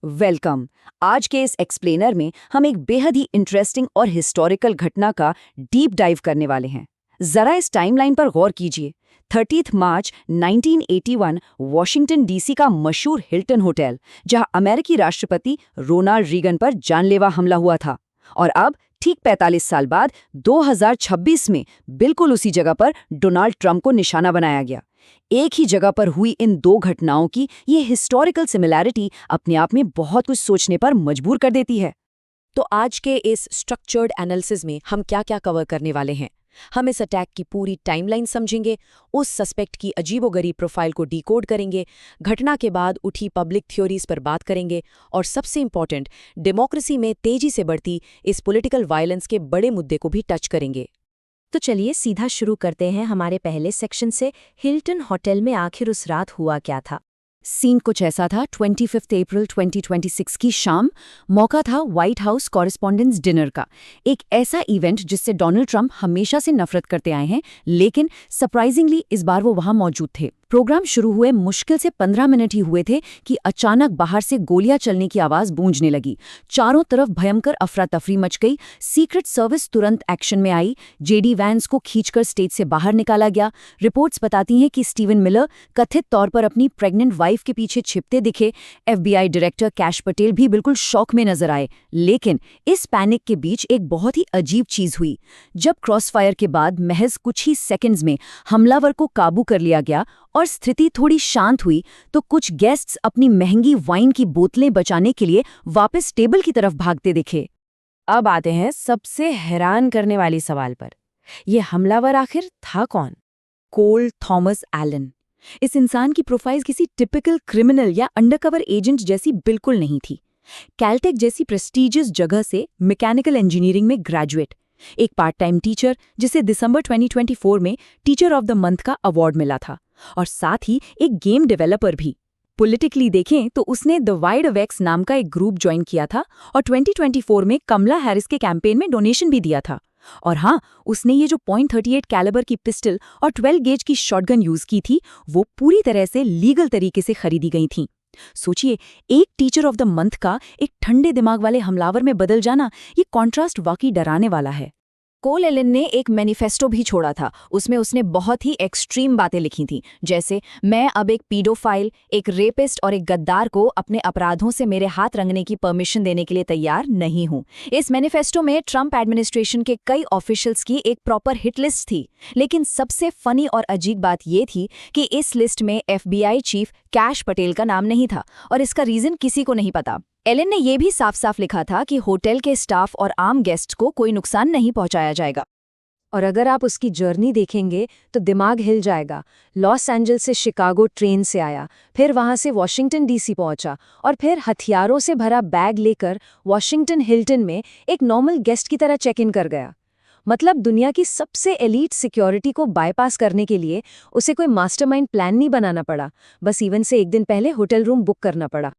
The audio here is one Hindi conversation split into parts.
वेलकम। आज के इस एक्सप्लेनर में हम एक बेहद ही इंटरेस्टिंग और हिस्टोरिकल घटना का डीप डाइव करने वाले हैं। जरा इस टाइमलाइन पर गौर कीजिए। 30 मार्च 1981 वॉशिंगटन डीसी का मशहूर हिल्टन होटल, जहां अमेरिकी राष्ट्रपति रोनाल्ड रीगन पर जानलेवा हमला हुआ था। और अब ठीक 45 साल बाद 2026 में बिल्कुल उसी जगह पर डोनाल्ड ट्रंप को निशाना बनाया गया। एक ही जगह पर हुई इन दो घटनाओं की ये हिस्टोरिकल सिमिलैरिटी अपने आप में बहुत कुछ सोचने पर मजबूर कर देती है। तो आज के इस स्ट्रक्चर्ड एनालिसिस में हम क्या क्या कवर करने वाले हैं। हम इस अटैक की पूरी टाइमलाइन समझेंगे, उस सस्पेक्ट की अजीबोगरीब प्रोफाइल को डिकोड करेंगे, घटना के बाद उठी पब्लिक थ्योरीज पर बात करेंगे और सबसे इंपॉर्टेंट, डेमोक्रेसी में तेजी से बढ़ती इस पॉलिटिकल वायलेंस के बड़े मुद्दे को भी टच करेंगे। तो चलिए सीधा शुरू करते हैं हमारे पहले सेक्शन से। हिल्टन होटल में आखिर उस रात हुआ क्या था। सीन कुछ ऐसा था। 25 अप्रैल 2026 की शाम। मौका था व्हाइट हाउस कॉरेस्पॉन्डेंस डिनर का। एक ऐसा इवेंट जिससे डोनाल्ड ट्रंप हमेशा से नफरत करते आए हैं, लेकिन सरप्राइजिंगली इस बार वो वहां मौजूद थे। प्रोग्राम शुरू हुए मुश्किल से 15 मिनट ही हुए थे कि अचानक बाहर से गोलियां चलने की आवाज गूंजने लगी। चारों तरफ भयंकर अफरा तफरी मच गई। सीक्रेट सर्विस तुरंत एक्शन में आई। जेडी वैंस को खींचकर स्टेज से बाहर निकाला गया। रिपोर्ट्स बताती हैं कि स्टीवन मिलर कथित तौर पर अपनी प्रेग्नेंट वाइफ के पीछे छिपते दिखे। एफबीआई डायरेक्टर कैश पटेल भी बिल्कुल शॉक में नजर आए। लेकिन इस पैनिक के बीच एक बहुत ही अजीब चीज हुई। जब क्रॉसफायर के बाद महज कुछ ही सेकंड्स में हमलावर को काबू कर लिया गया और स्थिति थोड़ी शांत हुई, तो कुछ गेस्ट्स अपनी महंगी वाइन की बोतलें बचाने के लिए वापस टेबल की तरफ भागते दिखे। अब आते हैं सबसे हैरान करने वाली सवाल पर। यह हमलावर आखिर था कौन? कोल थॉमस एलन। इस इंसान की प्रोफाइल किसी टिपिकल क्रिमिनल या अंडरकवर एजेंट जैसी बिल्कुल नहीं थी। कैलटेक जैसी प्रेस्टीजियस जगह से मैकेनिकल इंजीनियरिंग में ग्रेजुएट, एक पार्ट टाइम टीचर जिसे दिसंबर 2024 में टीचर ऑफ द मंथ का अवार्ड मिला था, और साथ ही एक गेम डेवलपर भी। पॉलिटिकली देखें तो उसने द वाइड वेक्स नाम का एक ग्रुप ज्वाइन किया था और 2024 में कमला हैरिस के कैंपेन में डोनेशन भी दिया था। और हाँ, उसने ये जो .38 कैलिबर की पिस्टल और 12 गेज की शॉटगन यूज की थी, वो पूरी तरह से लीगल तरीके से खरीदी गई थी। सोचिए, एक टीचर ऑफ द मंथ का एक ठंडे दिमाग वाले हमलावर में बदल जाना, ये कॉन्ट्रास्ट वाकई डराने वाला है। कोल एलन ने एक मैनिफेस्टो भी छोड़ा था। उसमें उसने बहुत ही एक्सट्रीम बातें लिखी थीं, जैसे मैं अब एक पीडोफाइल, एक रेपिस्ट और एक गद्दार को अपने अपराधों से मेरे हाथ रंगने की परमिशन देने के लिए तैयार नहीं हूं। इस मैनिफेस्टो में ट्रंप एडमिनिस्ट्रेशन के कई ऑफिशियल्स की एक प्रॉपर हिट लिस्ट थी। लेकिन सबसे फनी और अजीब बात ये थी कि इस लिस्ट में एफबीआई चीफ कैश पटेल का नाम नहीं था, और इसका रीजन किसी को नहीं पता। एलन ने यह भी साफ साफ लिखा था कि होटल के स्टाफ और आम गेस्ट को कोई नुकसान नहीं पहुंचाया जाएगा। और अगर आप उसकी जर्नी देखेंगे तो दिमाग हिल जाएगा। लॉस एंजल्स से शिकागो ट्रेन से आया, फिर वहां से वॉशिंगटन डीसी पहुंचा, और फिर हथियारों से भरा बैग लेकर वॉशिंगटन हिल्टन में एक नॉर्मल गेस्ट की तरह चेक इन कर गया। मतलब दुनिया की सबसे एलीट सिक्योरिटी को बाईपास करने के लिए उसे कोई मास्टरमाइंड प्लान नहीं बनाना पड़ा, बस इवेंट से एक दिन पहले होटल रूम बुक करना पड़ा।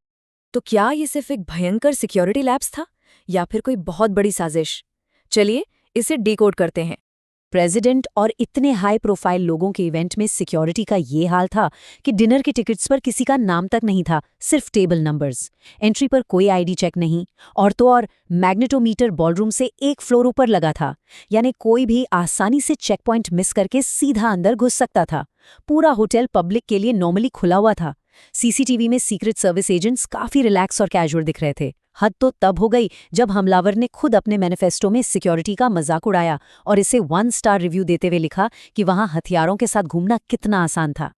तो क्या ये सिर्फ एक भयंकर सिक्योरिटी लैप्स था या फिर कोई बहुत बड़ी साजिश? चलिए इसे डिकोड करते हैं। प्रेसिडेंट और इतने हाई प्रोफाइल लोगों के इवेंट में सिक्योरिटी का ये हाल था कि डिनर के टिकट्स पर किसी का नाम तक नहीं था, सिर्फ टेबल नंबर्स। एंट्री पर कोई आईडी चेक नहीं, और तो और मैग्नेटोमीटर बॉलरूम से एक फ्लोर ऊपर लगा था, यानी कोई भी आसानी से चेक पॉइंट मिस करके सीधा अंदर घुस सकता था। पूरा होटल पब्लिक के लिए नॉर्मली खुला हुआ था। सीसीटीवी में सीक्रेट सर्विस एजेंट्स काफी रिलैक्स और कैजुअल दिख रहे थे। हद तो तब हो गई जब हमलावर ने खुद अपने मैनिफेस्टो में सिक्योरिटी का मजाक उड़ाया और इसे 1 स्टार रिव्यू देते हुए लिखा कि वहां हथियारों के साथ घूमना कितना आसान था।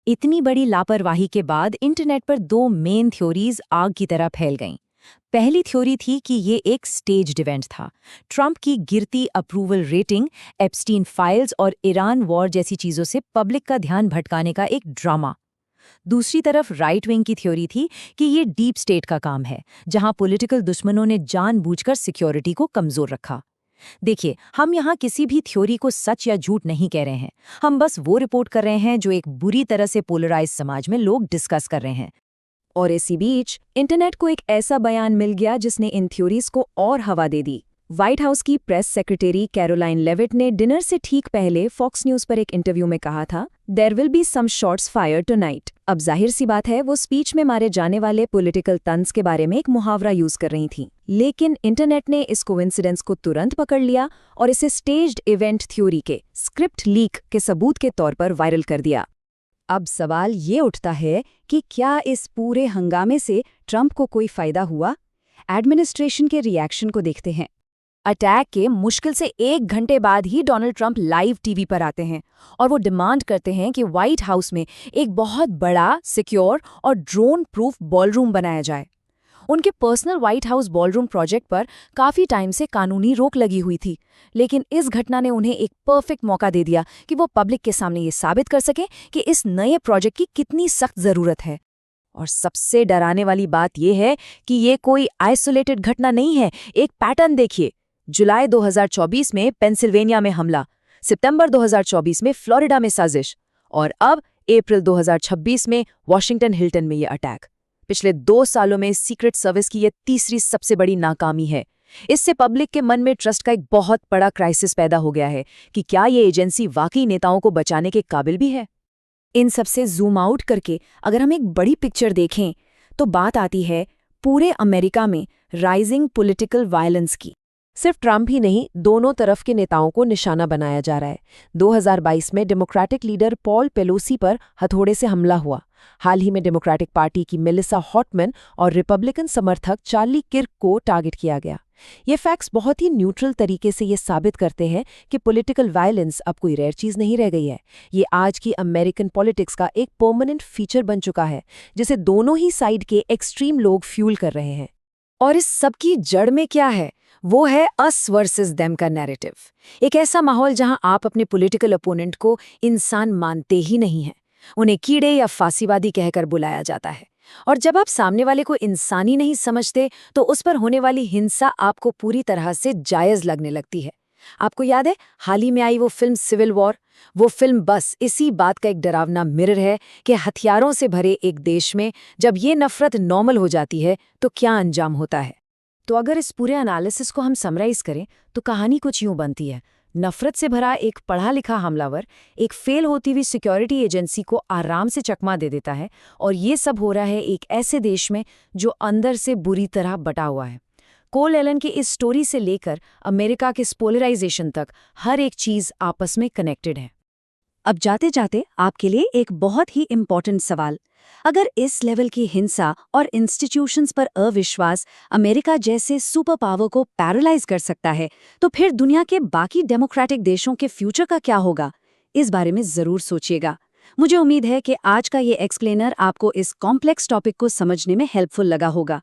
इतनी बड़ी लापरवाही के बाद इंटरनेट पर 2 मेन थ्योरीज आग की तरह फैल गईं। पहली थ्योरी थी कि ये एक स्टेज्ड इवेंट था। ट्रंप की गिरती अप्रूवल रेटिंग, एप्स्टीन फाइल्स और ईरान वॉर जैसी चीजों से पब्लिक का ध्यान भटकाने का एक ड्रामा। दूसरी तरफ राइट विंग की थ्योरी थी कि ये डीप स्टेट का काम है, जहां पॉलिटिकल दुश्मनों ने जानबूझकर सिक्योरिटी को कमजोर रखा। देखिए, हम यहाँ किसी भी थ्योरी को सच या झूठ नहीं कह रहे हैं, हम बस वो रिपोर्ट कर रहे हैं जो एक बुरी तरह से पोलराइज समाज में लोग डिस्कस कर रहे हैं। और इसी बीच इंटरनेट को एक ऐसा बयान मिल गया जिसने इन थ्योरीज को और हवा दे दी। व्हाइट हाउस की प्रेस सेक्रेटरी कैरोलाइन लेविट ने डिनर से ठीक पहले फॉक्स न्यूज पर एक इंटरव्यू में कहा था, there will be some shots fire tonight. अब जाहिर सी बात है वो स्पीच में मारे जाने वाले पॉलिटिकल तंज के बारे में एक मुहावरा यूज कर रही थी, लेकिन इंटरनेट ने इस कोइंसिडेंस को तुरंत पकड़ लिया और इसे स्टेज्ड इवेंट थ्योरी के स्क्रिप्ट लीक के सबूत के तौर पर वायरल कर दिया। अब सवाल ये उठता है कि क्या इस पूरे हंगामे से ट्रंप को कोई फायदा हुआ? एडमिनिस्ट्रेशन के रिएक्शन को देखते हैं। अटैक के मुश्किल से 1 घंटे बाद ही डोनाल्ड ट्रंप लाइव टीवी पर आते हैं और वो डिमांड करते हैं कि व्हाइट हाउस में एक बहुत बड़ा, सिक्योर और ड्रोन प्रूफ बॉलरूम बनाया जाए। उनके personal white house ballroom project पर काफी टाइम से कानूनी रोक लगी हुई थी, लेकिन इस घटना ने उन्हें एक परफेक्ट मौका दे दिया कि वो पब्लिक के सामने ये साबित कर सकें कि इस नए प्रोजेक्ट की कितनी सख्त जरूरत है। और सबसे डराने वाली बात यह है कि ये कोई आइसोलेटेड घटना नहीं है। एक पैटर्न देखिए। जुलाई 2024 में पेंसिल्वेनिया में हमला, सितंबर 2024 में फ्लोरिडा में साजिश और अब अप्रैल 2026 में वॉशिंगटन हिल्टन में ये अटैक। पिछले 2 सालों में सीक्रेट सर्विस की ये तीसरी सबसे बड़ी नाकामी है। इससे पब्लिक के मन में ट्रस्ट का एक बहुत बड़ा क्राइसिस पैदा हो गया है कि क्या ये एजेंसी वाकई नेताओं को बचाने के काबिल भी है। इन सबसे जूम आउट करके अगर हम एक बड़ी पिक्चर देखें तो बात आती है पूरे अमेरिका में राइजिंग पॉलिटिकल वायलेंस की। सिर्फ ट्रंप ही नहीं, दोनों तरफ के नेताओं को निशाना बनाया जा रहा है। 2022 में डेमोक्रेटिक लीडर पॉल पेलोसी पर हथौड़े से हमला हुआ। हाल ही में डेमोक्रेटिक पार्टी की मेलिसा हॉटमैन और रिपब्लिकन समर्थक चार्ली किर्क को टारगेट किया गया। ये फैक्ट्स बहुत ही न्यूट्रल तरीके से ये साबित करते हैं कि पॉलिटिकल वायलेंस अब कोई रेयर चीज नहीं रह गई है। ये आज की अमेरिकन पॉलिटिक्स का एक परमानेंट फीचर बन चुका है, जिसे दोनों ही साइड के एक्सट्रीम लोग फ्यूल कर रहे हैं। और इस सब की जड़ में क्या है? वो है अस वर्सेस देम का नैरेटिव। एक ऐसा माहौल जहां आप अपने पॉलिटिकल अपोनेंट को इंसान मानते ही नहीं हैं। उन्हें कीड़े या फांसीवादी कहकर बुलाया जाता है। और जब आप सामने वाले को इंसानी नहीं समझते तो उस पर होने वाली हिंसा आपको पूरी तरह से जायज़ लगने लगती है। आपको याद है हाल ही में आई वो फिल्म सिविल वॉर? वो फिल्म बस इसी बात का एक डरावना मिरर है कि हथियारों से भरे एक देश में जब ये नफरत नॉर्मल हो जाती है तो क्या अंजाम होता है। तो अगर इस पूरे एनालिसिस को हम समराइज करें तो कहानी कुछ यूं बनती है। नफरत से भरा एक पढ़ा लिखा हमलावर एक फेल होती हुई सिक्योरिटी एजेंसी को आराम से चकमा दे देता है, और ये सब हो रहा है एक ऐसे देश में जो अंदर से बुरी तरह बटा हुआ है। कोल एलन की इस स्टोरी से लेकर अमेरिका के पोलराइजेशन तक हर एक चीज आपस में कनेक्टेड है। अब जाते जाते आपके लिए एक बहुत ही इम्पोर्टेंट सवाल। अगर इस लेवल की हिंसा और इंस्टीट्यूशंस पर अविश्वास अमेरिका जैसे सुपर पावर को पैरालाइज कर सकता है, तो फिर दुनिया के बाकी डेमोक्रेटिक देशों के फ्यूचर का क्या होगा? इस बारे में जरूर सोचिएगा। मुझे उम्मीद है कि आज का ये एक्सप्लेनर आपको इस कॉम्प्लेक्स टॉपिक को समझने में हेल्पफुल लगा होगा।